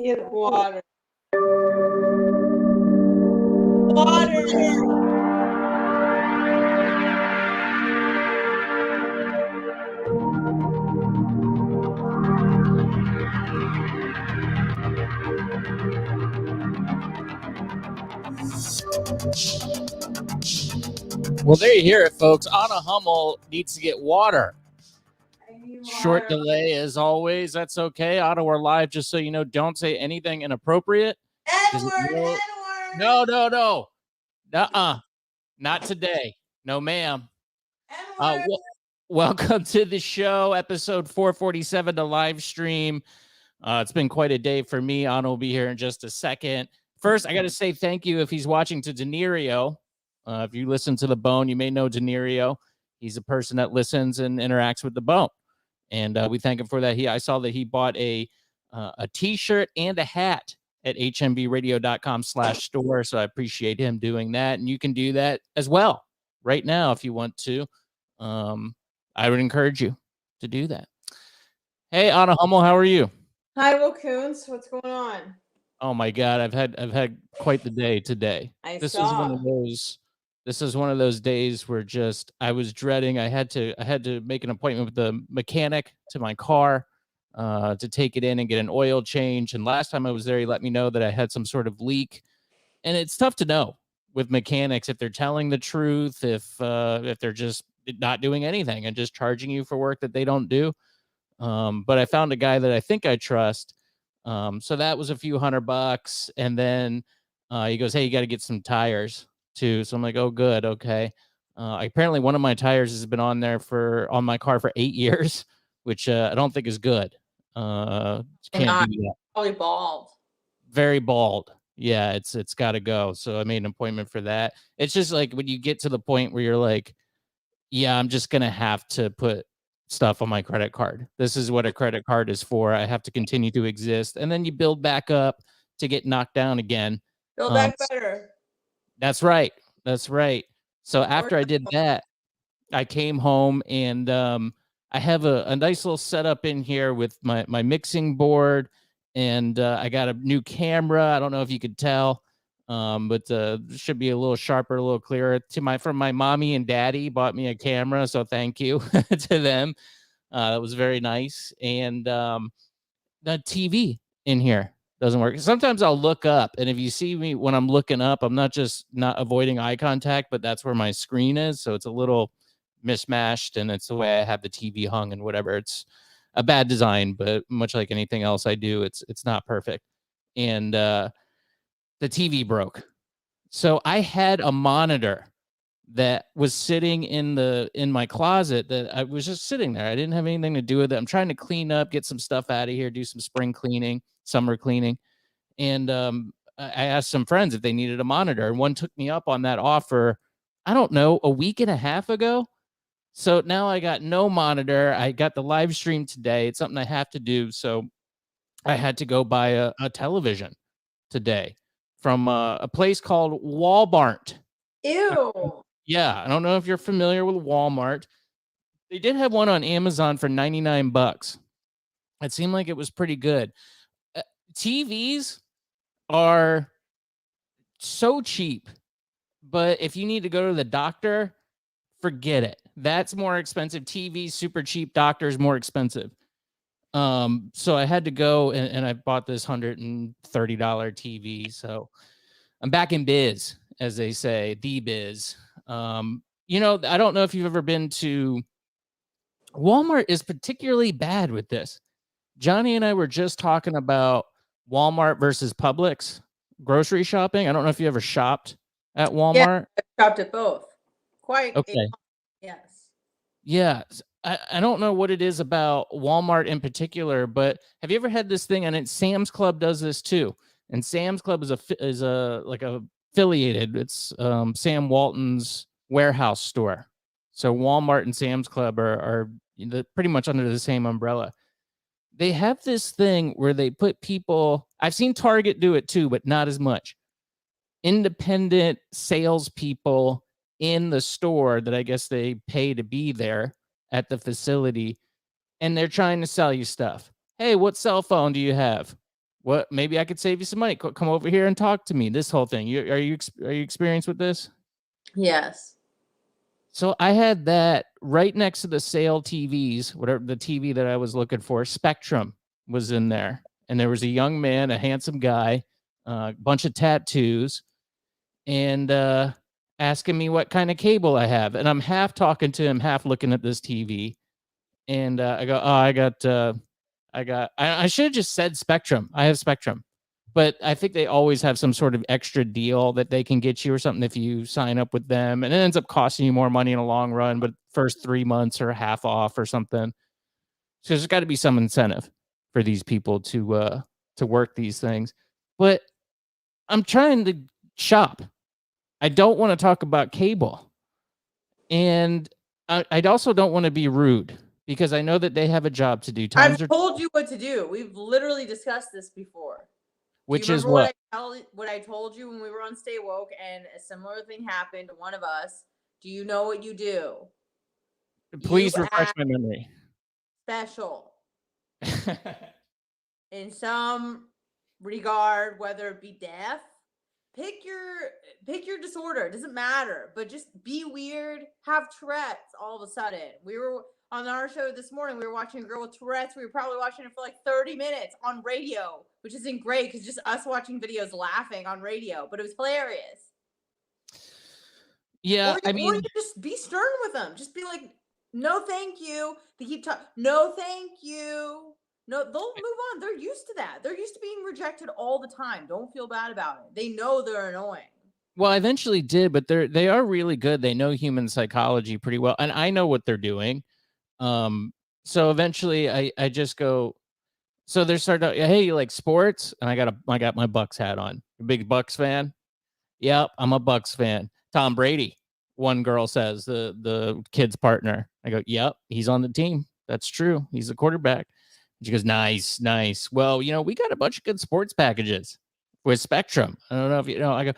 Get water. Water. Well, there you hear it, folks. Anna Hummel needs to get water. Short Water. delay as always. That's okay. Anna, we're live, just so you know. Don't say anything inappropriate. N-word. No. Nuh-uh. Not today. No, ma'am. N-word. Welcome to the show, episode 447 to live stream. It's been quite a day for me. Anna will be here in just a second. First, I got to say thank you if he's watching to Denerio. If you listen to The Bone, you may know Denerio. He's a person that listens and interacts with The Bone. And we thank him for that. I saw that he bought a T-shirt and a hat at HMBradio.com/store. So I appreciate him doing that. And you can do that as well right now if you want to. I would encourage you to do that. Hey, Anna Hummel, how are you? Hi, Will Coons. What's going on? Oh my God, I've had quite the day today. This is one of those days where just I was dreading. I had to make an appointment with the mechanic to my car to take it in and get an oil change. And last time I was there, he let me know that I had some sort of leak. And it's tough to know with mechanics if they're telling the truth, if they're just not doing anything and just charging you for work that they don't do. But I found a guy that I think I trust. So that was a few $100. And then he goes, hey, you got to get some tires too. So I'm like, oh, good. Okay. Apparently one of my tires has been on my car for 8 years, which I don't think is good. Can't do that. Probably bald. Very bald. Yeah, it's got to go. So I made an appointment for that. It's just like when you get to the point where you're like, yeah, I'm just going to have to put stuff on my credit card. This is what a credit card is for. I have to continue to exist. And then you build back up to get knocked down again. Build back better. That's right. So after I did that, I came home and I have a nice little setup in here with my mixing board. And I got a new camera. I don't know if you could tell. But should be a little sharper, a little clearer. From my mommy and daddy bought me a camera, so thank you to them. That was very nice. And the TV in here doesn't work. Sometimes I'll look up, and if you see me when I'm looking up, I'm not avoiding eye contact, but that's where my screen is, so it's a little mismatched, and it's the way I have the TV hung and whatever. It's a bad design, but much like anything else I do, it's not perfect. And the TV broke. So I had a monitor that was sitting in my closet that I was just sitting there. I didn't have anything to do with it. I'm trying to clean up, get some stuff out of here, do some spring cleaning, summer cleaning. And I asked some friends if they needed a monitor, and one took me up on that offer, I don't know, a week and a half ago. So now I got no monitor. I got the live stream today. It's something I have to do. So I had to go buy a television today from a place called Wal-Mart. Ew. Yeah, I don't know if you're familiar with Wal-Mart. They did have one on Amazon for $99. It seemed like it was pretty good. TVs are so cheap, but if you need to go to the doctor, forget it. That's more expensive. TVs super cheap, doctors more expensive. So I had to go and I bought this $130 TV. So I'm back in biz, as they say, the biz. I don't know if you've ever been to Walmart is particularly bad with this. Johnny and I were just talking about Walmart versus Publix grocery shopping. I don't know if you ever shopped at Walmart. Yeah, I shopped at both. Quite. Okay. Yes. Yeah. I don't know what it is about Walmart in particular, but have you ever had this thing? And Sam's Club does this too. And Sam's Club is affiliated. It's Sam Walton's warehouse store. So Walmart and Sam's Club are pretty much under the same umbrella. They have this thing where they put people. I've seen Target do it too, but not as much. Independent salespeople in the store that I guess they pay to be there at the facility, and they're trying to sell you stuff. Hey, what cell phone do you have? what? Maybe I could save you some money. Come over here and talk to me. This whole thing. Are you experienced with this? Yes. So I had that right next to the sale TVs, whatever the TV that I was looking for. Spectrum was in there, and there was a young man, a handsome guy, a bunch of tattoos, and asking me what kind of cable I have. And I'm half talking to him, half looking at this TV. And I go, oh, I should have just said Spectrum. I have Spectrum. But I think they always have some sort of extra deal that they can get you or something if you sign up with them. And it ends up costing you more money in the long run, but first 3 months are half off or something. So there's got to be some incentive for these people to work these things. But I'm trying to shop. I don't want to talk about cable. And I also don't want to be rude because I know that they have a job to do. I've told you what to do. We've literally discussed this before. Which do you is remember what? what I told you when we were on Stay Woke and a similar thing happened to one of us? Do you know what you do? Please You refresh act my memory. special in some regard, whether it be deaf. Pick your disorder. It doesn't matter, but just be weird. Have Tourette's all of a sudden. We were on our show this morning. We were watching a girl with Tourette's. We were probably watching it for like 30 minutes on radio, which isn't great because just us watching videos laughing on radio, but it was hilarious. Yeah, or you just be stern with them. Just be like, no, thank you. They keep talking. No, thank you. No, they'll move on. They're used to that. They're used to being rejected all the time. Don't feel bad about it. They know they're annoying. Well, I eventually did, but they are really good. They know human psychology pretty well, and I know what they're doing. So eventually I just go. So they start out, hey, you like sports? And I got my Bucks hat on. A big Bucks fan? Yep, I'm a Bucks fan. Tom Brady, one girl says, the kid's partner. I go, yep, he's on the team. That's true. He's the quarterback. She goes, nice, nice. Well, we got a bunch of good sports packages with Spectrum. I don't know if you know.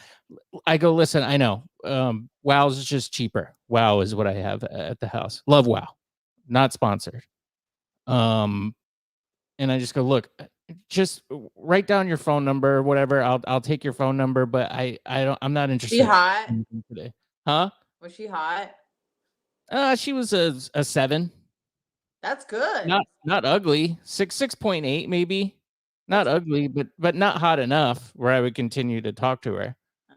I go, listen, I know. WoW's is just cheaper. WoW is what I have at the house. Love WoW. Not sponsored. And I just go, look, just write down your phone number or whatever. I'll take your phone number, but I'm not interested. She hot? Today. Huh? Was she hot? She was a 7. That's good. Not ugly. 6.8 maybe. Not ugly, but not hot enough where I would continue to talk to her. Oh.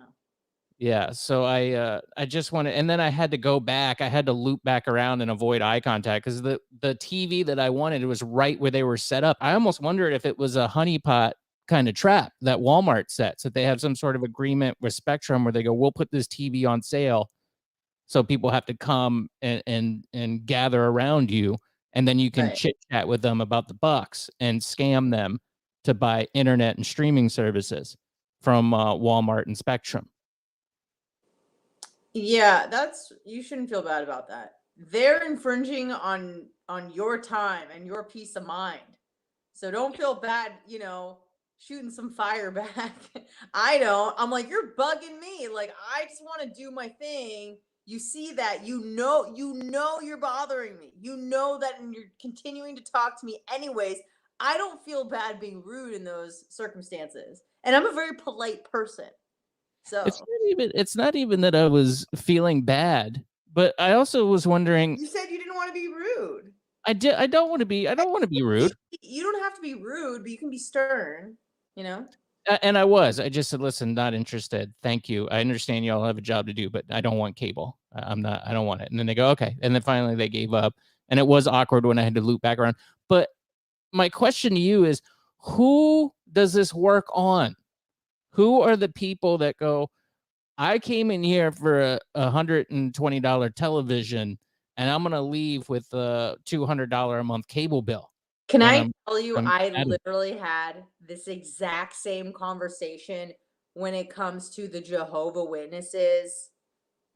Yeah, so I just wanted, and then I had to go back. I had to loop back around and avoid eye contact because the TV that I wanted, it was right where they were set up. I almost wondered if it was a honeypot kind of trap that Walmart sets, that they have some sort of agreement with Spectrum where they go, we'll put this TV on sale, so people have to come and gather around you, and then you can chit chat with them about the Bucks and scam them to buy internet and streaming services from Walmart and Spectrum. Yeah, you shouldn't feel bad about that. They're infringing on your time and your peace of mind. So don't feel bad, shooting some fire back. I don't. I'm like, you're bugging me. Like, I just want to do my thing. You see that, you know you're bothering me. You know that, and you're continuing to talk to me anyways. I don't feel bad being rude in those circumstances. And I'm a very polite person. So it's not even that I was feeling bad, but I also was wondering. You said you didn't want to be rude. I don't want to be rude. You don't have to be rude, but you can be stern, And I just said, listen, not interested. Thank you. I understand y'all have a job to do, but I don't want cable. I don't want it. And then they go, okay. And then finally they gave up, and it was awkward when I had to loop back around. But my question to you is, who does this work on? Who are the people that go, I came in here for a $120 television, and I'm going to leave with a $200 a month cable bill? Can I tell you, I literally had this exact same conversation when it comes to the Jehovah Witnesses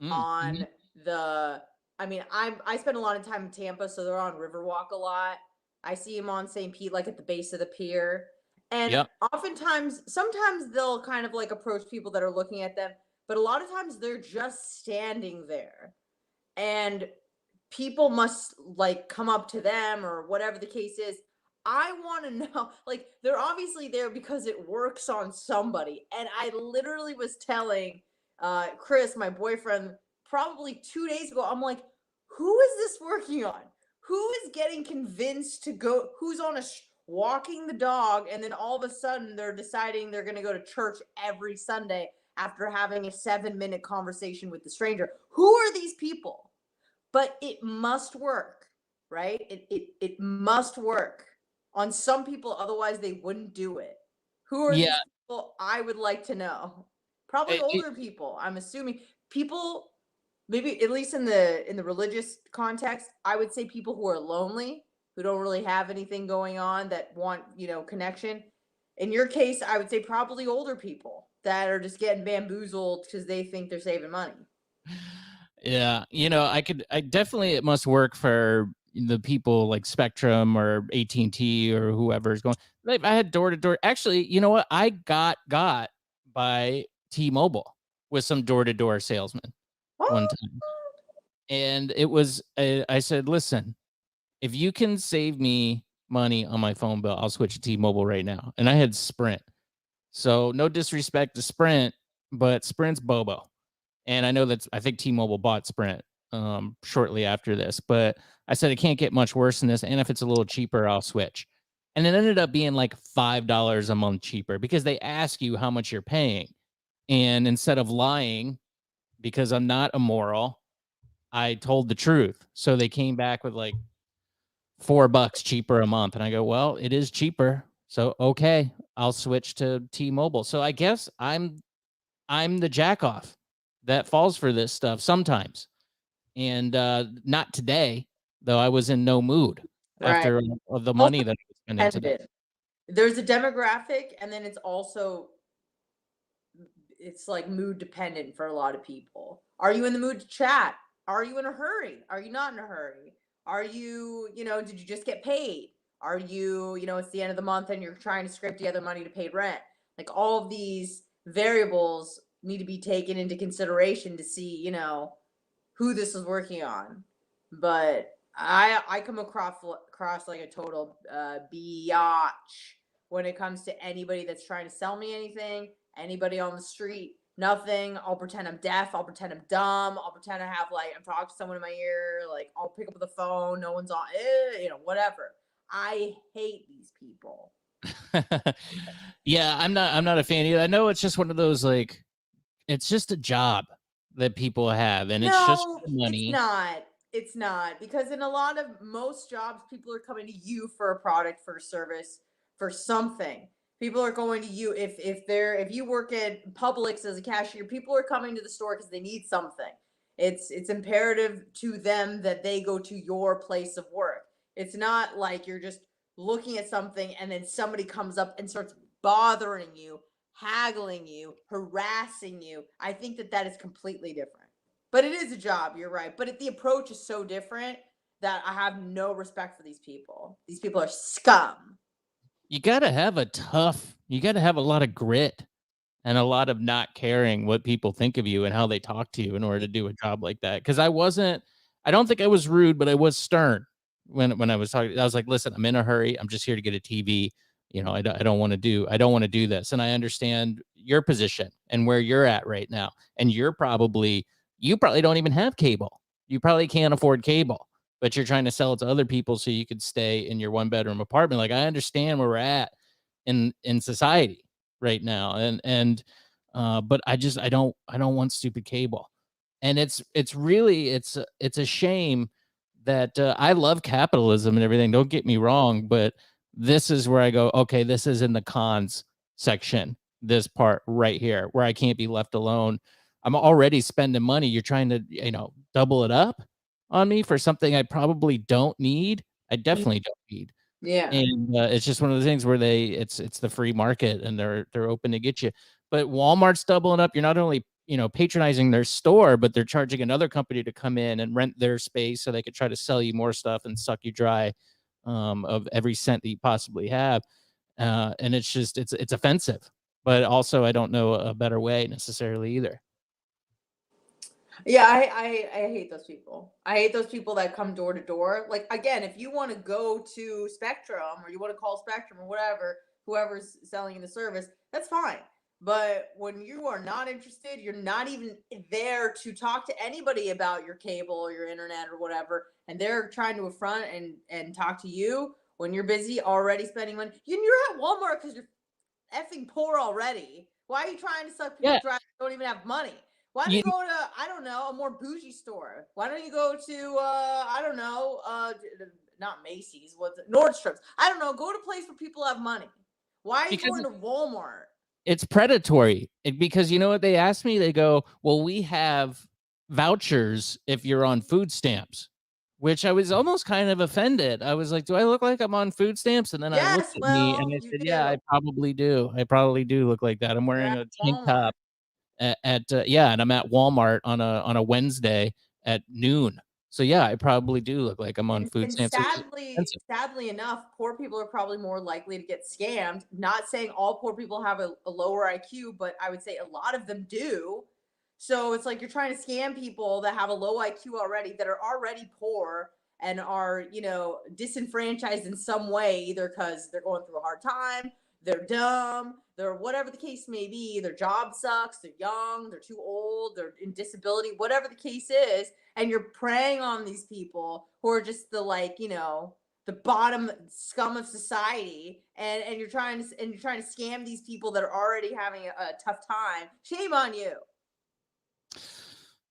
on the, I spend a lot of time in Tampa, so they're on Riverwalk a lot. I see them on St. Pete, like at the base of the pier. And sometimes they'll kind of like approach people that are looking at them, but a lot of times they're just standing there. And people must like come up to them or whatever the case is. I want to know, like, they're obviously there because it works on somebody. And I literally was telling Chris, my boyfriend, probably 2 days ago, I'm like, who is this working on? Who is getting convinced to go? Who's on walking the dog, and then all of a sudden they're deciding they're going to go to church every Sunday after having a 7-minute conversation with the stranger? Who are these people? But it must work, right? It must work on some people, otherwise they wouldn't do it. Who are Yeah, these people? I would like to know. Probably older people. I'm assuming people, maybe at least in the religious context, I would say people who are lonely, who don't really have anything going on, that want, connection. In your case, I would say probably older people that are just getting bamboozled because they think they're saving money. yeah. I definitely, it must work for the people like Spectrum or AT&T or whoever is going. Like, I had door to door. Actually, you know what? I got by T-Mobile with some door to door salesman one time. And it was, I said, listen, if you can save me money on my phone bill, I'll switch to T-Mobile right now. And I had Sprint. So no disrespect to Sprint, but Sprint's Bobo. And I know I think T-Mobile bought Sprint shortly after this, but I said it can't get much worse than this. And if it's a little cheaper, I'll switch. And it ended up being like $5 a month cheaper because they ask you how much you're paying. And instead of lying, because I'm not immoral, I told the truth. So they came back with like $4 cheaper a month. And I go, well, it is cheaper. So, okay, I'll switch to T-Mobile. So I guess I'm the jack off that falls for this stuff sometimes. And not today, though. I was in no mood Right. after of the Also money that I was spending today. there's a demographic, and then it's like mood dependent for a lot of people. Are you in the mood to chat? Are you in a hurry? Are you not in a hurry? Are you, did you just get paid? Are you, it's the end of the month and you're trying to scrape together money to pay rent? Like, all of these variables need to be taken into consideration to see, who this is working on. But I come across like a total biatch when it comes to anybody that's trying to sell me anything, anybody on the street, nothing. I'll pretend I'm deaf. I'll pretend I'm dumb. I'll pretend I have, like, I'm talking to someone in my ear. Like, I'll pick up the phone. No one's on, whatever. I hate these people. Yeah, I'm not a fan either. I know it's just one of those, like, it's just a job that people have, and it's just No, it's money. not. It's not, because in a lot of most jobs, people are coming to you for a product, for a service, for something. People are going to you if you work at Publix as a cashier, people are coming to the store because they need something. It's imperative to them that they go to your place of work. It's not like you're just looking at something and then somebody comes up and starts bothering you, haggling you, harassing you. I think that is completely different. But it is a job, you're right. But the approach is so different that I have no respect for these people. These people are scum. You got to have a lot of grit and a lot of not caring what people think of you and how they talk to you in order to do a job like that. Because I don't think I was rude, but I was stern when I was talking. I was like, listen, I'm in a hurry. I'm just here to get a TV. I don't want to do this. And I understand your position and where you're at right now. And you probably don't even have cable. You probably can't afford cable, but you're trying to sell it to other people so you could stay in your 1-bedroom apartment. Like, I understand where we're at in society right now. But I don't want stupid cable. And it's a shame that I love capitalism and everything. Don't get me wrong, but this is where I go, okay, this is in the cons section, this part right here where I can't be left alone. I'm already spending money. You're trying to, double it up on me for something I probably don't need. I definitely don't need. Yeah. And it's just one of the things where it's the free market and they're open to get you. But Walmart's doubling up. You're not only, patronizing their store, but they're charging another company to come in and rent their space so they could try to sell you more stuff and suck you dry of every cent that you possibly have. And it's just it's offensive. But also, I don't know a better way necessarily either. Yeah, I hate those people. I hate those people that come door to door. Like, again, if you want to go to Spectrum or you want to call Spectrum or whatever, whoever's selling you the service, that's fine. But when you are not interested, you're not even there to talk to anybody about your cable or your internet or whatever, and they're trying to affront and talk to you when you're busy already spending money. You're at Walmart because you're effing poor already. Why are you trying to suck people Yeah, dry that don't even have money? Why don't you you go to, I don't know, a more bougie store? Why don't you go to I don't know, not Macy's, what's it? Nordstrom's. I don't know, go to a place where people have money. Why are you because going to Walmart? it's predatory. Because you know what they asked me? They go, "Well, we have vouchers if you're on food stamps." Which I was almost kind of offended. I was like, "Do I look like I'm on food stamps?" And then I looked Yes, at me and well, I you said, "Yeah, do. I probably do. I probably do look like that. I'm You're wearing at a tank Walmart. top yeah, and I'm at Walmart on a Wednesday at noon. So yeah, I probably do look like I'm on food And stamps, which is sadly, expensive." sadly enough, poor people are probably more likely to get scammed. Not saying all poor people have a lower IQ, but I would say a lot of them do. So it's like you're trying to scam people that have a low IQ already, that are already poor and are, disenfranchised in some way, either because they're going through a hard time, they're dumb, they're whatever the case may be, their job sucks, they're young, they're too old, they're in disability, whatever the case is, and you're preying on these people who are just the, like, the bottom scum of society, and you're trying to scam these people that are already having a tough time. Shame on you.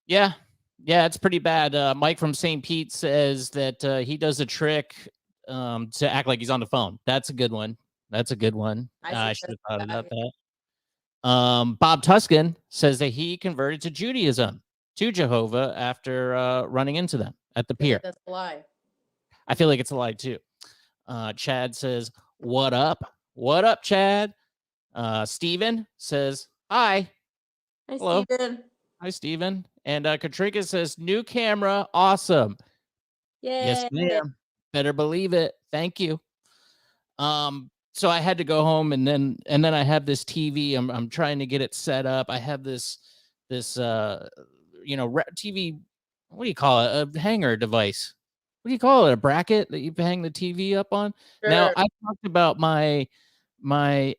Yeah. Yeah, it's pretty bad. Mike from St. Pete says that he does a trick to act like he's on the phone. That's a good one. That's a good one. I I should suggest have thought that. about that. Bob Tuscan says that he converted to Judaism, to Jehovah, after running into them at the I feel like pier. that's a lie. I feel like it's a lie too. Chad says, "What up? What up, Chad?" Steven says, "Hi. Hi, Hello. Steven. Hi, Steven." And Katrika says, "New camera. Awesome." Yes, Yay. ma'am. Better believe it. Thank you. So I had to go home and then I have this TV. I'm trying to get it set up. I have this TV, what do you call it? A hanger device. What do you call it? A bracket that you hang the TV up on? Now, Sure. I talked about my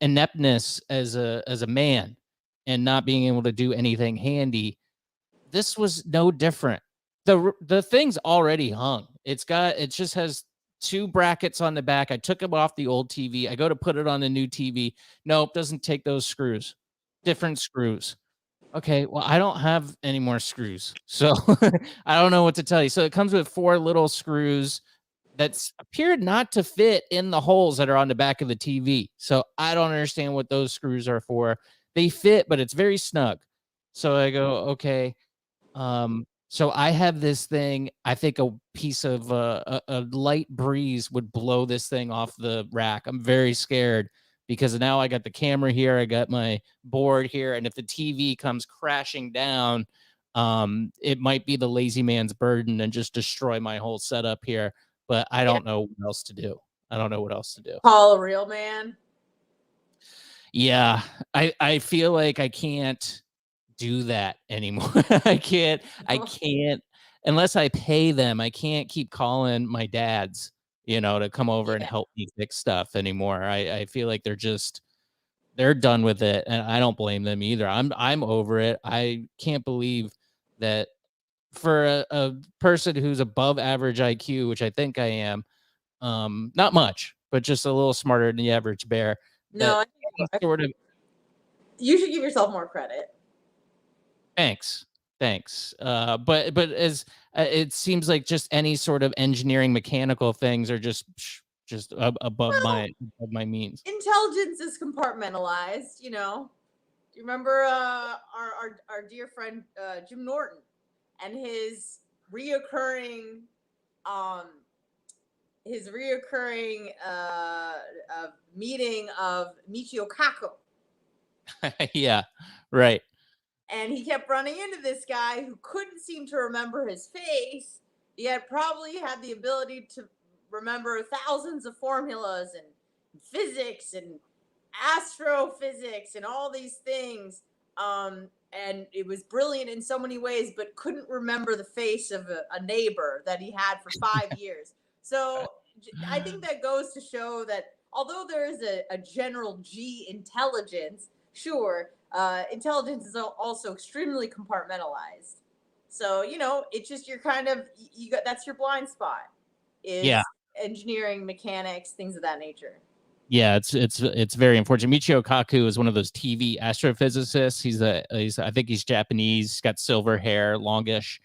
ineptness as a man and not being able to do anything handy. This was no different. The thing's already hung. It just has two brackets on the back. I took them off the old TV. I go to put it on the new TV. Nope, doesn't take those screws. Different screws. Okay, well, I don't have any more screws. So I don't know what to tell you. So it comes with four little screws that's appeared not to fit in the holes that are on the back of the TV. So I don't understand what those screws are for. They fit, but it's very snug. So I go, okay, so I have this thing. I think a piece of a light breeze would blow this thing off the rack. I'm very scared because now I got the camera here, I got my board here, and if the TV comes crashing down, it might be the lazy man's burden and just destroy my whole setup here. But I Yeah. don't know what else to do. I don't know what else to do. Call a real man. Yeah, I feel like I can't do that anymore. I can't unless I pay them. I can't keep calling my dads, to come over and Yeah. help me fix stuff anymore. I feel like they're done with it, and I don't blame them either. I'm over it. I can't believe that for a person who's above average IQ, which I think I am, not much, but just a little smarter than the average bear, No, that I think any sort of you should give yourself more credit. Thanks. Thanks. But as it seems like just any sort of engineering mechanical things are just Well, above my means. intelligence is compartmentalized. Do you remember our dear friend Jim Norton and reoccurring um his reoccurring meeting of Michio Kaku? Yeah, right. And he kept running into this guy who couldn't seem to remember his face, yet probably had the ability to remember thousands of formulas and physics and astrophysics and all these things. and it was brilliant in so many ways, but couldn't remember the face of a neighbor that he had for 5 years. So I think that goes to show that although there is a general G intelligence, sure, intelligence is also extremely compartmentalized. So, it's just you're kind of, you got, that's your blind spot is engineering, mechanics, things of that nature. Yeah, it's very unfortunate. Michio Kaku is one of those TV astrophysicists. He's I think he's Japanese. He's got silver hair, longish,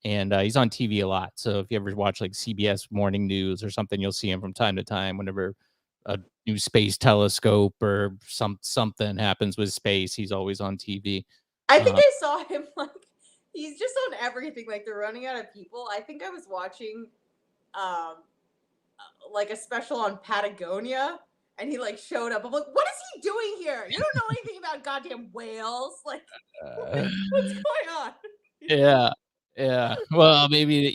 and he's on TV a lot. So if you ever watch like CBS Morning News or something, you'll see him from time to time. Whenever a new space telescope or something happens with space, he's always on TV. I think I saw him he's just on everything. Like they're running out of people. I think I was watching like a special on Patagonia. And he showed up. I'm like, what is he doing here? You don't know anything about goddamn whales. Like, what's going on? Yeah. Well, maybe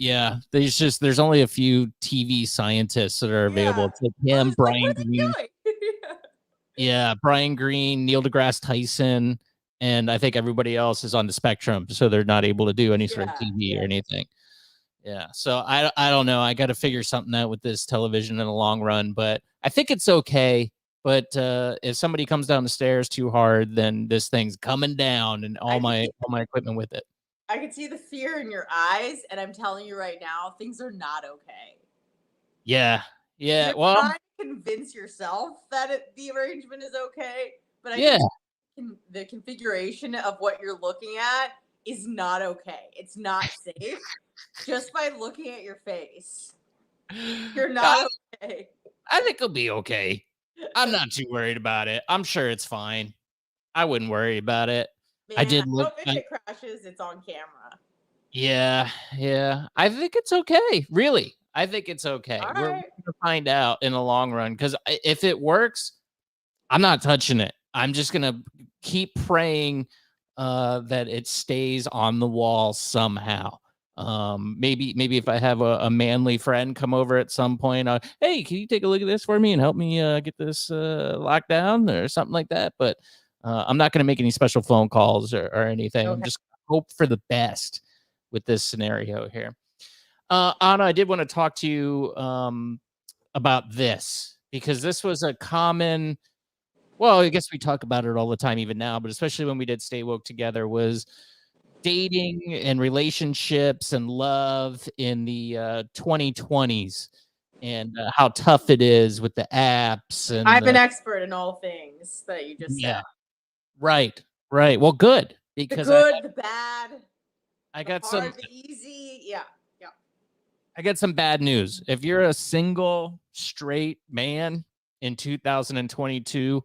there's only a few TV scientists that are available. It's like him, Brian Greene. Yeah, Brian Greene, Neil deGrasse Tyson, and I think everybody else is on the spectrum, so they're not able to do any sort of TV or anything. Yeah, so I don't know. I got to figure something out with this television in the long run, but I think it's okay. But if somebody comes down the stairs too hard, then this thing's coming down, and all my equipment with it. I can see the fear in your eyes, and I'm telling you right now, things are not okay. Yeah. You're trying to convince yourself that the arrangement is okay, but I think the configuration of what you're looking at is not okay. It's not safe. Just by looking at your face, you're not okay. I think it'll be okay. I'm not too worried about it. I'm sure it's fine. I wouldn't worry about it. Man, I hope if it crashes, it's on camera. Yeah. I think it's okay. Really, I think it's okay. We're going to find out in the long run, because if it works, I'm not touching it. I'm just going to keep praying that it stays on the wall somehow. Maybe if I have a manly friend come over at some point, hey, can you take a look at this for me and help me get this locked down or something like that? But I'm not going to make any special phone calls or anything. Okay. I'm just hope for the best with this scenario here. Anna, I did want to talk to you about this, because this was a common, well, I guess we talk about it all the time even now, but especially when we did Stay Woke together, was dating and relationships and love in the 2020s, and how tough it is with the apps. And I'm an expert in all things that you just said. Right. Well, good, because the good, the bad, I got the hard, the easy. Yeah. I got some bad news. If you're a single straight man in 2022,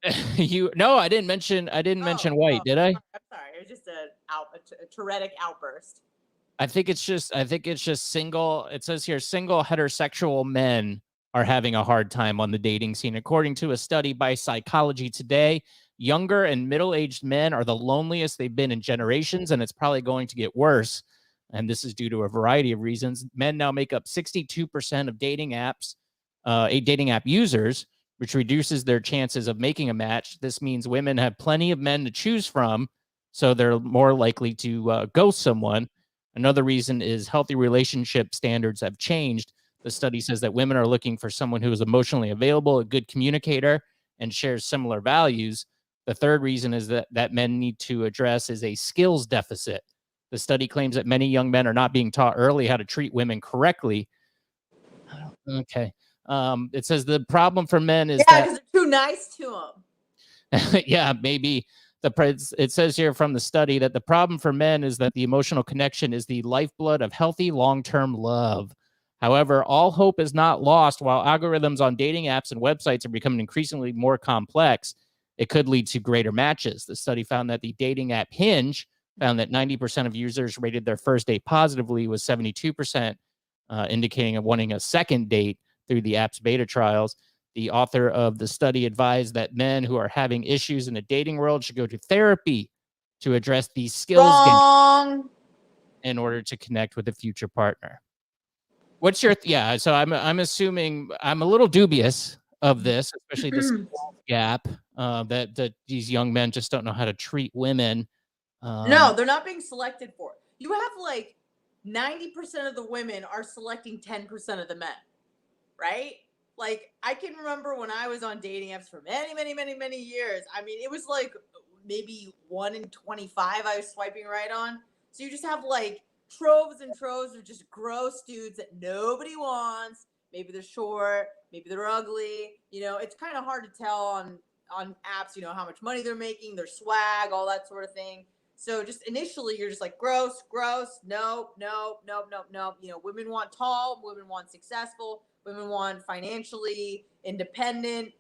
racist. No, I didn't mention white, did I? I'm sorry. It was just a Tourettic outburst. I think it's just single. It says here, single heterosexual men are having a hard time on the dating scene. According to a study by Psychology Today, younger and middle-aged men are the loneliest they've been in generations, and it's probably going to get worse. And this is due to a variety of reasons. Men now make up 62% of dating app users, which reduces their chances of making a match. This means women have plenty of men to choose from, so they're more likely to ghost someone. Another reason is healthy relationship standards have changed. The study says that women are looking for someone who is emotionally available, a good communicator, and shares similar values. The third reason is that men need to address is a skills deficit. The study claims that many young men are not being taught early how to treat women correctly. Okay. It says the problem for men is that because they're too nice to them. Yeah, maybe. It says here from the study that the problem for men is that the emotional connection is the lifeblood of healthy long-term love. However, all hope is not lost. While algorithms on dating apps and websites are becoming increasingly more complex, it could lead to greater matches. The study found that the dating app Hinge found that 90% of users rated their first date positively, with 72% indicating of wanting a second date through the app's beta trials. The author of the study advised that men who are having issues in the dating world should go to therapy to address these skills gaps in order to connect with a future partner. What's your so I'm assuming, I'm a little dubious of this, especially the skills gap that these young men just don't know how to treat women. No, they're not being selected for. You have like 90% of the women are selecting 10% of the men, right? Like, I can remember when I was on dating apps for many, many, many, many years. I mean, it was like maybe 1 in 25 I was swiping right on. So you just have like troves and troves of just gross dudes that nobody wants. Maybe they're short, maybe they're ugly. It's kind of hard to tell on apps, how much money they're making, their swag, all that sort of thing. So just initially, you're just like, gross, gross, nope, nope, nope, nope, nope. Women want tall, women want successful, women want financially independent,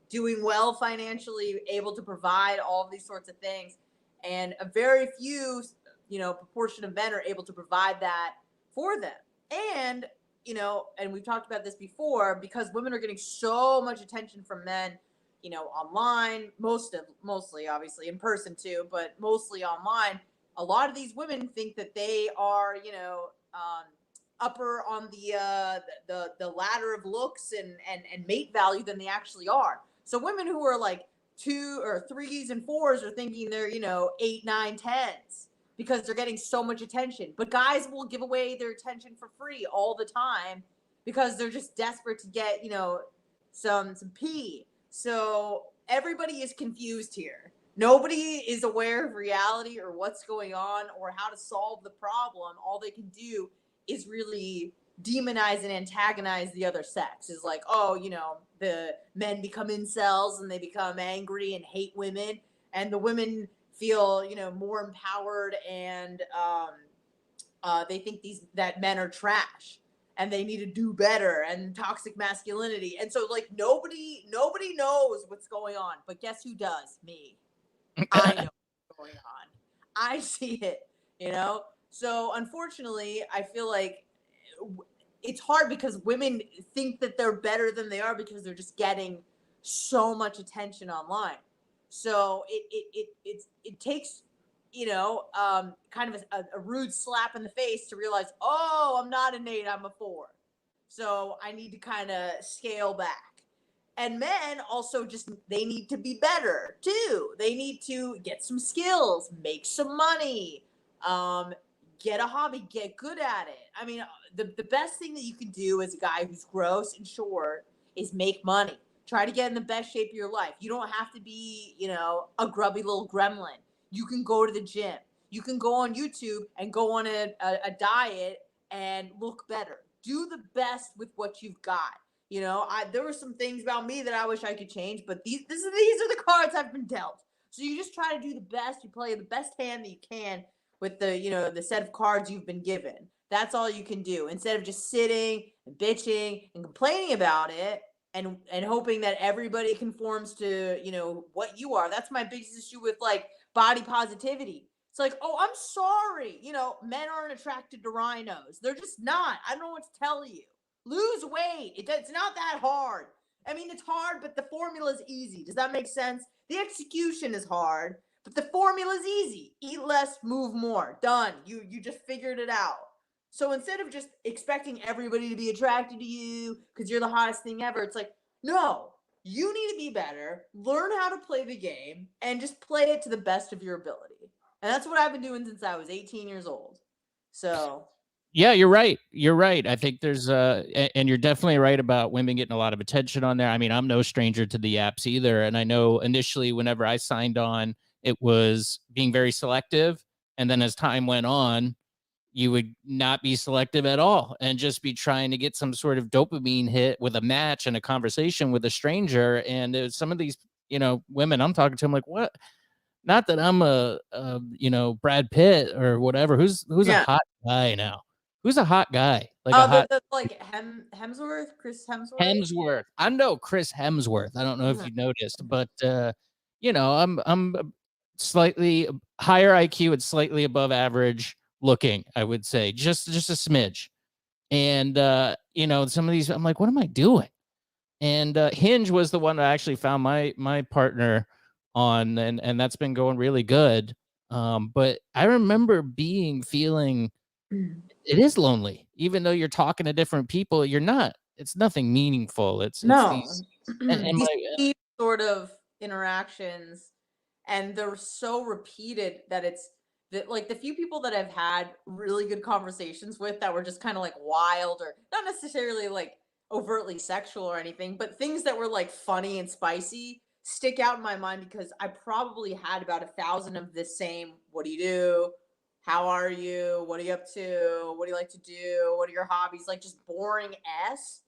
doing well financially, able to provide all of these sorts of things. And a very few, proportion of men are able to provide that for them. And, and we've talked about this before, because women are getting so much attention from men, online, mostly obviously in person too, but mostly online. A lot of these women think that they are, upper on the ladder of looks and mate value than they actually are. So women who are like 2 or 3s and 4s are thinking they're 8, 9, 10s because they're getting so much attention. But guys will give away their attention for free all the time because they're just desperate to get some pee. So everybody is confused here. Nobody is aware of reality or what's going on or how to solve the problem. All they can do is really demonize and antagonize the other sex. Is like, oh, the men become incels and they become angry and hate women, and the women feel, more empowered and they think that men are trash and they need to do better and toxic masculinity. And so like nobody knows what's going on, but guess who does? Me. I know what's going on. I see it, So unfortunately, I feel like it's hard because women think that they're better than they are because they're just getting so much attention online. So it takes kind of a rude slap in the face to realize, oh, I'm not an 8, I'm a 4. So I need to kind of scale back. And men also they need to be better too. They need to get some skills, make some money, get a hobby, get good at it. I mean, the best thing that you can do as a guy who's gross and short is make money. Try to get in the best shape of your life. You don't have to be, a grubby little gremlin. You can go to the gym. You can go on YouTube and go on a diet and look better. Do the best with what you've got. There were some things about me that I wish I could change, but these are the cards I've been dealt. So you just try to do the best. You play the best hand that you can with the set of cards you've been given. That's all you can do, instead of just sitting and bitching and complaining about it and hoping that everybody conforms to, what you are. That's my biggest issue with like body positivity. It's like, oh, I'm sorry. Men aren't attracted to rhinos. They're just not. I don't know what to tell you. Lose weight. It's not that hard. I mean, it's hard, but the formula is easy. Does that make sense? The execution is hard, but the formula is easy. Eat less, move more. Done. You just figured it out. So instead of just expecting everybody to be attracted to you because you're the hottest thing ever, it's like, no, you need to be better, learn how to play the game, and just play it to the best of your ability. And that's what I've been doing since I was 18 years old. So yeah, you're right. You're right. I think there's and you're definitely right about women getting a lot of attention on there. I mean, I'm no stranger to the apps either. And I know initially whenever I signed on, it was being very selective. And then as time went on, you would not be selective at all and just be trying to get some sort of dopamine hit with a match and a conversation with a stranger. And some of these, women I'm talking to, I'm like, what? Not that I'm a Brad Pitt or whatever. Who's a hot guy now? Who's a hot guy? Like a hot like Hemsworth, Chris Hemsworth. Hemsworth. I know Chris Hemsworth. I don't know if you noticed, but I'm slightly higher IQ and slightly above average looking, I would say. Just a smidge. And some of these I'm like, what am I doing? And Hinge was the one that I actually found my partner on, and that's been going really good. But I remember feeling it is lonely, even though you're talking to different people. You're not. It's nothing meaningful. It's No. these. And sort of interactions, and they're so repeated that it's that, like, the few people that I've had really good conversations with that were just kind of like wild, or not necessarily like overtly sexual or anything, but things that were like funny and spicy stick out in my mind because I probably had about 1,000 of the same. What do you do? How are you? What are you up to? What do you like to do? What are your hobbies? Like, just boring s,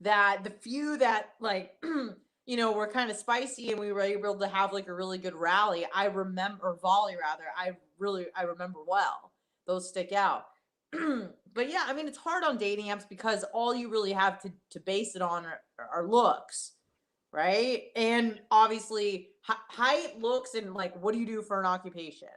that the few that like were kind of spicy and we were able to have like a really good rally. I remember, or volley rather. I remember well. Those stick out. But yeah, I mean, it's hard on dating apps because all you really have to base it on are looks, right? And obviously height, looks, and like what do you do for an occupation.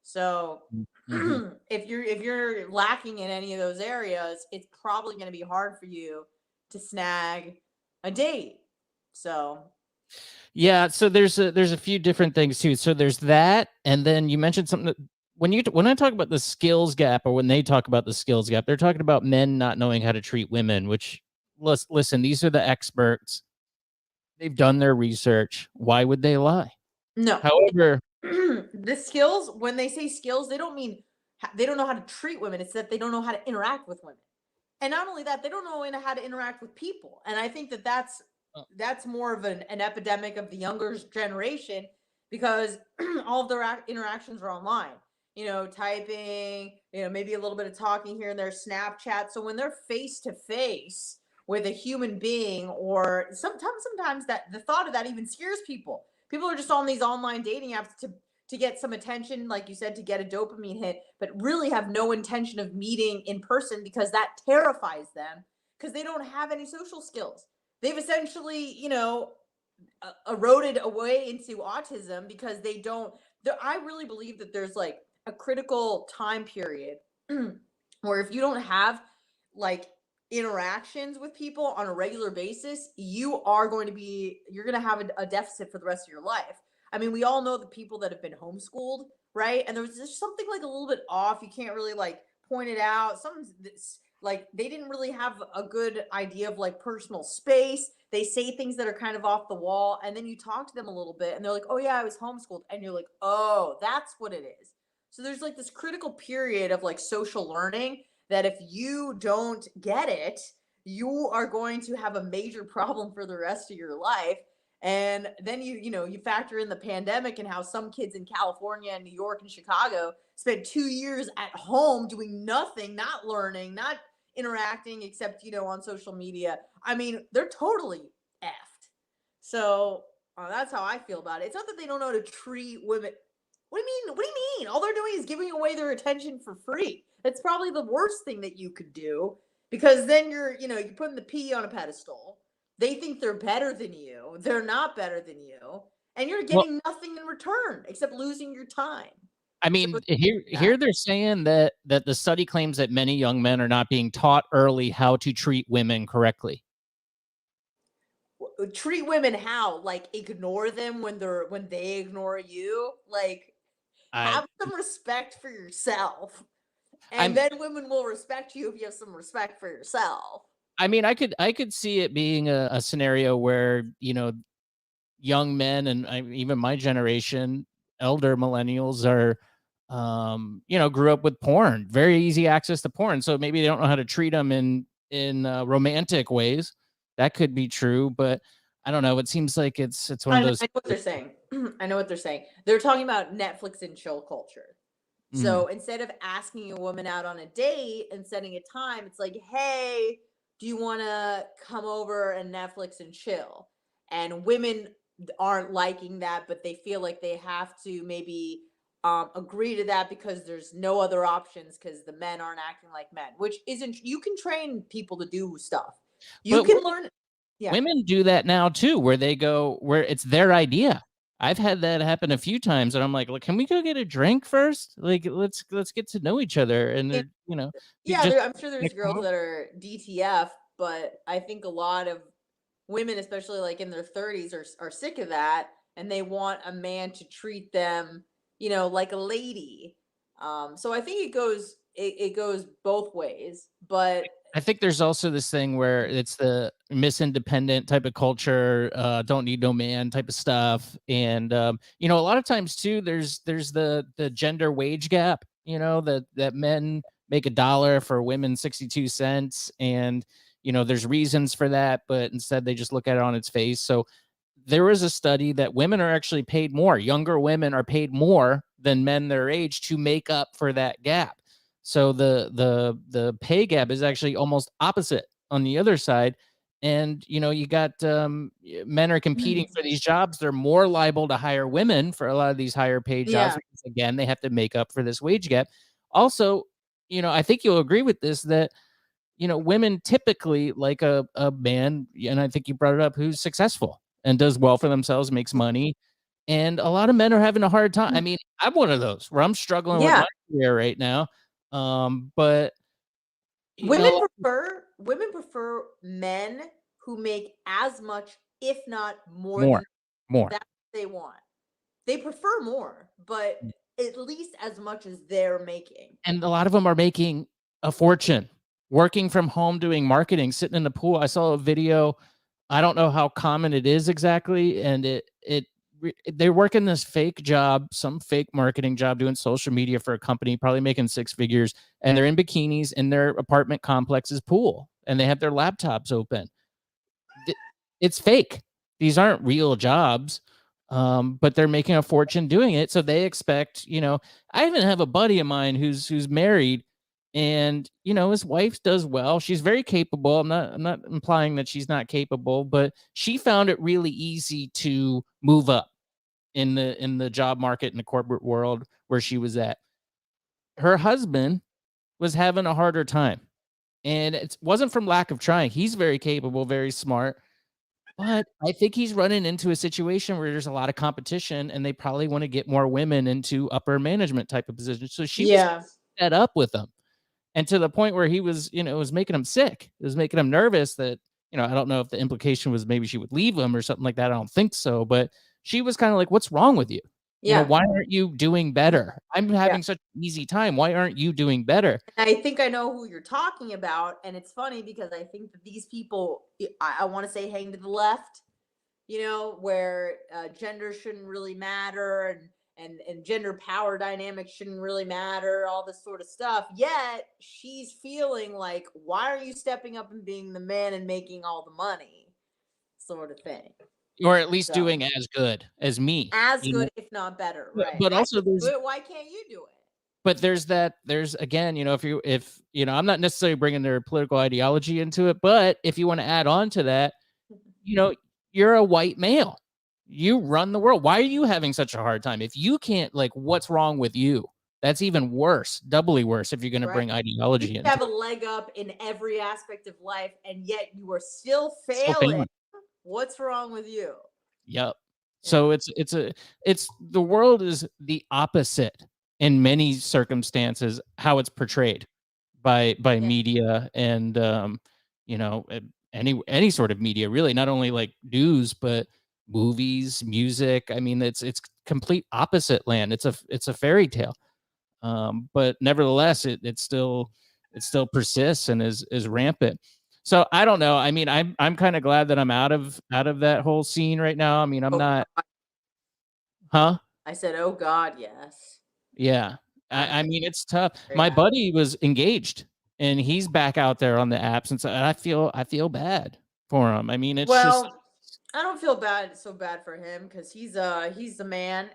So Mhm. if you're lacking in any of those areas, it's probably going to be hard for you to snag a date. So Yeah, so there's a few different things too. So there's that, and then you mentioned something that when I talk about the skills gap, or when they talk about the skills gap, they're talking about men not knowing how to treat women. Which, listen, these are the experts. They've done their research. Why would they lie? no, However, the skills, when they say skills, they don't mean they don't know how to treat women. It's that they don't know how to interact with women. And not only that, they don't know how to interact with people. And I think that that's more of an epidemic of the younger generation because all of their interactions are online. Typing, maybe a little bit of talking here and there, Snapchat. So when they're face to face with a human being, or sometimes that the thought of that even scares people. People are just on these online dating apps to get some attention, like you said, to get a dopamine hit, but really have no intention of meeting in person because that terrifies them because they don't have any social skills. They've essentially, eroded away into autism because they don't. I really believe that there's like a critical time period where if you don't have like interactions with people on a regular basis, you're going to have a deficit for the rest of your life. I mean, we all know the people that have been homeschooled, right? And there's just something like a little bit off. You can't really like point it out. Something's like they didn't really have a good idea of like personal space. They say things that are kind of off the wall, and then you talk to them a little bit and they're like, "Oh yeah, I was homeschooled." And you're like, "Oh, that's what it is." So there's like this critical period of like social learning that if you don't get it, you are going to have a major problem for the rest of your life. And then you factor in the pandemic and how some kids in California and New York and Chicago spent 2 years at home doing nothing, not learning, not interacting, except on social media. I mean, they're totally effed. So that's how I feel about it. It's not that they don't know how to treat women. What do you mean? What do you mean? All they're doing is giving away their attention for free. That's probably the worst thing that you could do because then you're putting the P on a pedestal. They think they're better than you. They're not better than you. And you're well, getting nothing in return except losing your time. I So mean, it's here that. they're saying that the study claims that many young men are not being taught early how to treat women correctly. Treat women how? Like ignore them when they ignore you? Like I have some respect for yourself. And I'm then women will respect you if you have some respect for yourself. I mean, I could see it being a scenario where, young men and even my generation, elder millennials are, grew up with porn, very easy access to porn. So maybe they don't know how to treat them in romantic ways. That could be true, but I don't know. It seems like it's one of those. I know what they're saying. I know what they're saying. They're talking about Netflix and chill culture. Mm, So instead of asking a woman out on a date and setting a time, it's like, hey, do you want to come over and Netflix and chill? And women aren't liking that, but they feel like they have to maybe agree to that because there's no other options because the men aren't acting like men, which isn't, you can train people to do stuff. You but can learn. Yeah. women do that now too, where they go where it's their idea. I've had that happen a few times, and I'm like, "Look, can we go get a drink first? Like, let's get to know each other." And they're, Yeah, just I'm sure gonna there's come girls over. that are DTF, but I think a lot of women, especially like in their 30s, are sick of that, and they want a man to treat them, like a lady. So I think it goes both ways, but I think there's also this thing where it's the Miss Independent type of culture, don't need no man type of stuff, and a lot of times too, there's the gender wage gap. That men make $1 for women 62 cents, and there's reasons for that, but instead they just look at it on its face. So there was a study that women are actually paid more. Younger women are paid more than men their age to make up for that gap. So the pay gap is actually almost opposite on the other side. And you got men are competing for these jobs. They're more liable to hire women for a lot of these higher paid jobs Yeah. because again, they have to make up for this wage gap. Also, I think you'll agree with this that women typically like a man, and I think you brought it up, who's successful and does well for themselves, makes money. And a lot of men are having a hard time. I mean, I'm one of those where I'm struggling with Yeah. my career right now. But Women prefer men who make as much, if not more than more. that they want. They prefer more, but at least as much as they're making. And a lot of them are making a fortune working from home, doing marketing, sitting in the pool. I saw a video. I don't know how common it is exactly. And they're working this fake job, some fake marketing job, doing social media for a company, probably making 6 figures. And they're in bikinis in their apartment complex's pool and they have their laptops open. It's fake. These aren't real jobs. But they're making a fortune doing it. So they expect, I even have a buddy of mine who's married and, his wife does well. She's very capable. I'm not implying that she's not capable, but she found it really easy to move up in the job market in the corporate world where she was at. Her husband was having a harder time. And it wasn't from lack of trying. He's very capable, very smart. But I think he's running into a situation where there's a lot of competition and they probably want to get more women into upper management type of positions. So she was fed up with him. And to the point where he was, it was making him sick. It was making him nervous that, I don't know if the implication was maybe she would leave him or something like that. I don't think so. But she was kind of like, what's wrong with you? Why aren't you doing better? I'm having such an easy time. Why aren't you doing better? I think I know who you're talking about. And it's funny because I think that these people, I want to say hang to the left, where gender shouldn't really matter and gender power dynamics shouldn't really matter, all this sort of stuff. Yet she's feeling like, why are you stepping up and being the man and making all the money sort of thing? Or at least doing as good as me. As good, if not better, right? But also why can't you do it? But there's again, if I'm not necessarily bringing their political ideology into it, but if you want to add on to that, you're a white male. You run the world. Why are you having such a hard time? If you can't, what's wrong with you? That's even worse, doubly worse if you're going to bring ideology in. You have a leg up in every aspect of life, and yet you are still failing. What's wrong with you? Yep. So it's the world is the opposite in many circumstances how it's portrayed by media and any sort of media, really, not only like news but movies, music. I mean, it's complete opposite land. It's a fairy tale. But nevertheless it still persists and is rampant. So I don't know. I mean, I'm kind of glad that I'm out of that whole scene right now. I mean, I'm not. Huh? I said, "Oh God, yes." Yeah. I mean, it's tough. My buddy was engaged, and he's back out there on the apps, and so I feel bad for him. I mean, it's just. I don't feel so bad for him because he's the man,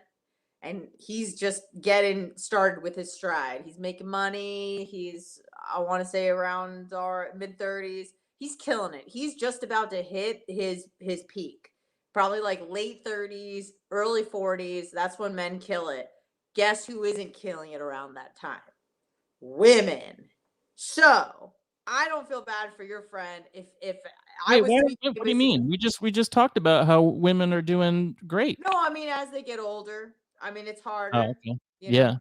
and he's just getting started with his stride. He's making money. He's, I want to say, around our mid-30s. He's killing it. He's just about to hit his peak. Probably like late 30s, early 40s. That's when men kill it. Guess who isn't killing it around that time? Women. So I don't feel bad for your friend if I was. What do you mean? We just talked about how women are doing great. No, I mean, as they get older, I mean, it's harder. Oh, okay. Yeah.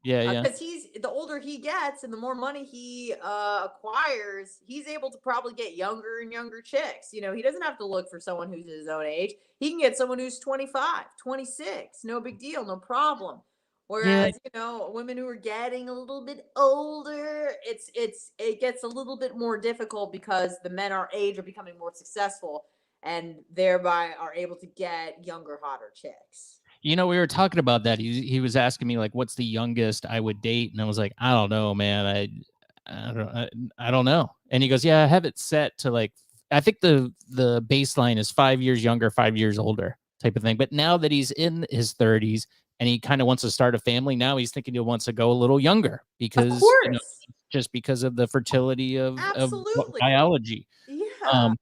Because the older he gets and the more money he acquires, he's able to probably get younger and younger chicks. He doesn't have to look for someone who's his own age. He can get someone who's 25, 26. No big deal, no problem. Whereas, women who are getting a little bit older, it gets a little bit more difficult because the men our age are becoming more successful and thereby are able to get younger, hotter chicks. We were talking about that. He was asking me like, what's the youngest I would date? And I was like, I don't know, man. I don't know. And he goes, yeah, I have it set to like, I think the baseline is 5 years younger, 5 years older type of thing. But now that he's in his 30s and he kind of wants to start a family, now he's thinking he wants to go a little younger Of because, course. just because of the fertility of Absolutely. biology. Yeah.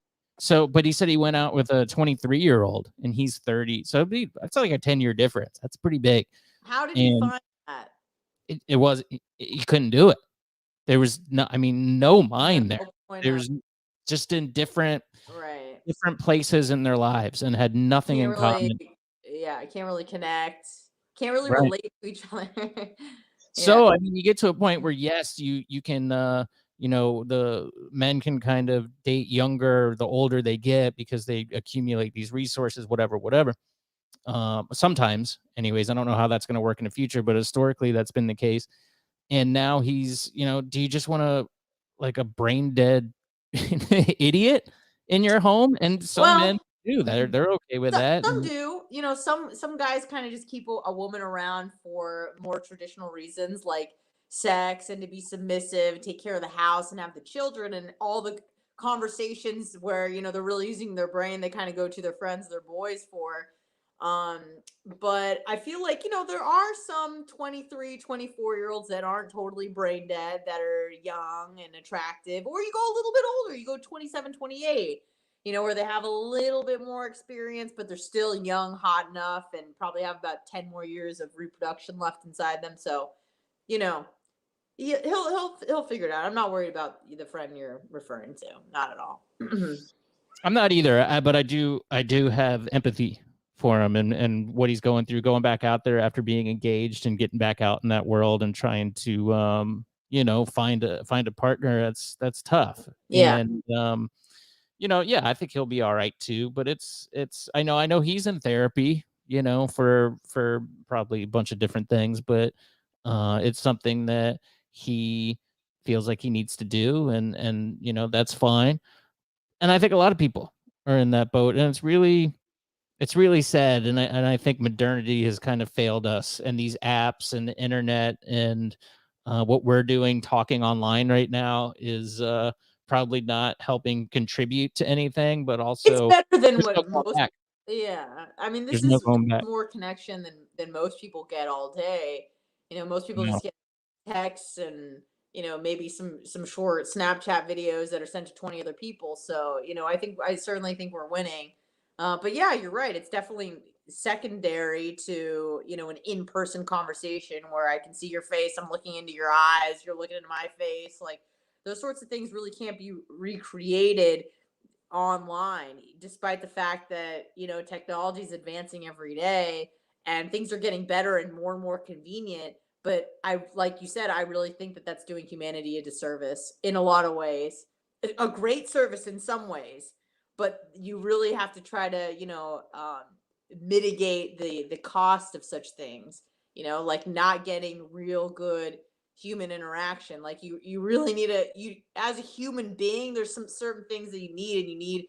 But he said he went out with a 23-year-old and he's 30. So that's like a 10-year difference. That's pretty big. How did he find that? It was, he couldn't do it. There was no mind there. There's just in different places in their lives and had nothing in common. Yeah, I can't really connect. Can't really relate to each other. So, you get to a point where, yes, you can, the men can kind of date younger the older they get because they accumulate these resources, whatever. Sometimes, anyways, I don't know how that's going to work in the future, but historically that's been the case. And now he's, do you just want to like a brain dead idiot in your home? And some men do that. They're okay with that. Some do. Some guys kind of just keep a woman around for more traditional reasons like sex and to be submissive, take care of the house and have the children, and all the conversations where, they're really using their brain, they kind of go to their friends, their boys for. Um, but I feel like, there are some 23, 24-year-olds that aren't totally brain dead, that are young and attractive, or you go a little bit older, you go 27, 28, where they have a little bit more experience, but they're still young, hot enough, and probably have about 10 more years of reproduction left inside them. So, he'll figure it out. I'm not worried about the friend you're referring to. Not at all. I'm not either, but I do have empathy for him and what he's going through, going back out there after being engaged and getting back out in that world and trying to find a partner. That's tough. Yeah. And I think he'll be all right too, but it's I know he's in therapy, for probably a bunch of different things, but it's something that he feels like he needs to do, and that's fine. And I think a lot of people are in that boat, and it's really sad. And I think modernity has kind of failed us, and these apps and the internet and what we're doing, talking online right now, is probably not helping contribute to anything, but also it's better than what most. Yeah, I mean, this is more connection than most people get all day. Most people just get texts and maybe some short Snapchat videos that are sent to 20 other people. So I certainly think we're winning. But yeah, you're right. It's definitely secondary to an in-person conversation where I can see your face, I'm looking into your eyes, you're looking into my face. Like, those sorts of things really can't be recreated online, despite the fact that technology is advancing every day and things are getting better and more convenient. But like you said, I really think that that's doing humanity a disservice in a lot of ways. A great service in some ways, but you really have to try to mitigate the cost of such things, like not getting real good human interaction. Like, you really need you as a human being, there's some certain things that you need, and you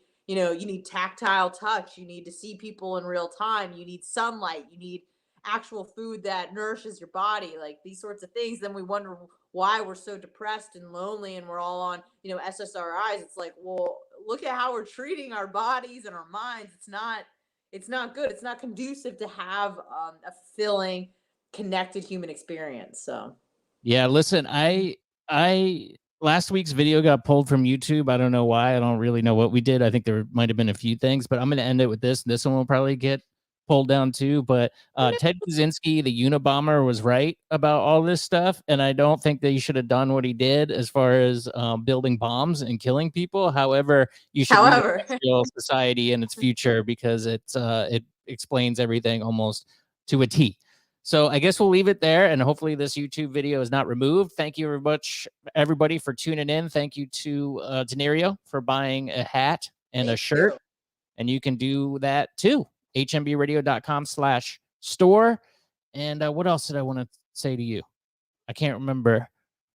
need tactile touch, you need to see people in real time, you need sunlight, you need actual food that nourishes your body, like these sorts of things. Then we wonder why we're so depressed and lonely and we're all on SSRIs. It's like, well, look at how we're treating our bodies and our minds. It's not good. It's not conducive to have a fulfilling, connected human experience. So yeah, listen, I last week's video got pulled from YouTube. I don't know why. I don't really know what we did. I think there might have been a few things, but I'm going to end it with this. This one will probably get pulled down too. But Ted Kaczynski, the Unabomber, was right about all this stuff, and I don't think that he should have done what he did as far as building bombs and killing people. However, you should read Industrial Society and its future, because it explains everything almost to a T. So I guess we'll leave it there, and hopefully this YouTube video is not removed. Thank you very much, everybody, for tuning in. Thank you to Denario for buying a hat and a shirt. And you can do that too. HMBradio.com/store. And what else did I want to say to you? I can't remember.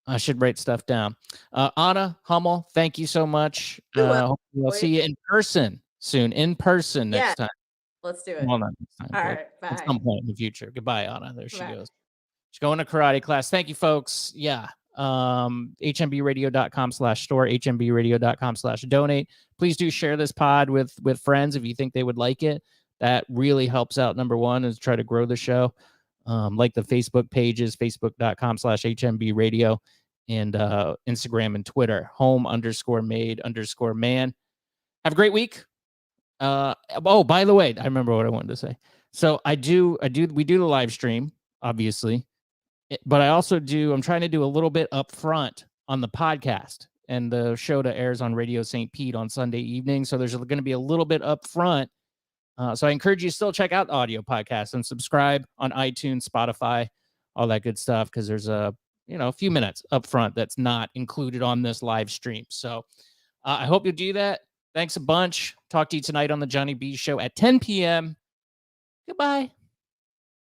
I should write stuff down. Anna Hummel, thank you so much. Hopefully I'll see you in person soon. In person next time. Let's do it. Well, not next time. All right. Bye. At some point in the future. Goodbye, Anna. There she goes. She's going to karate class. Thank you, folks. Yeah. HMBradio.com/store, HMBradio.com/donate. Please do share this pod with friends if you think they would like it. That really helps out. Number one is try to grow the show. Like the Facebook pages, facebook.com/HMBradio, and Instagram and Twitter, home_made_man. Have a great week. Oh, by the way, I remember what I wanted to say. So we do the live stream, obviously, but I'm trying to do a little bit up front on the podcast, and the show that airs on Radio St. Pete on Sunday evening. So there's going to be a little bit up front. So I encourage you to still check out the audio podcast and subscribe on iTunes, Spotify, all that good stuff, because there's a few minutes up front that's not included on this live stream. So I hope you'll do that. Thanks a bunch. Talk to you tonight on the Johnny B Show at 10 p.m. Goodbye.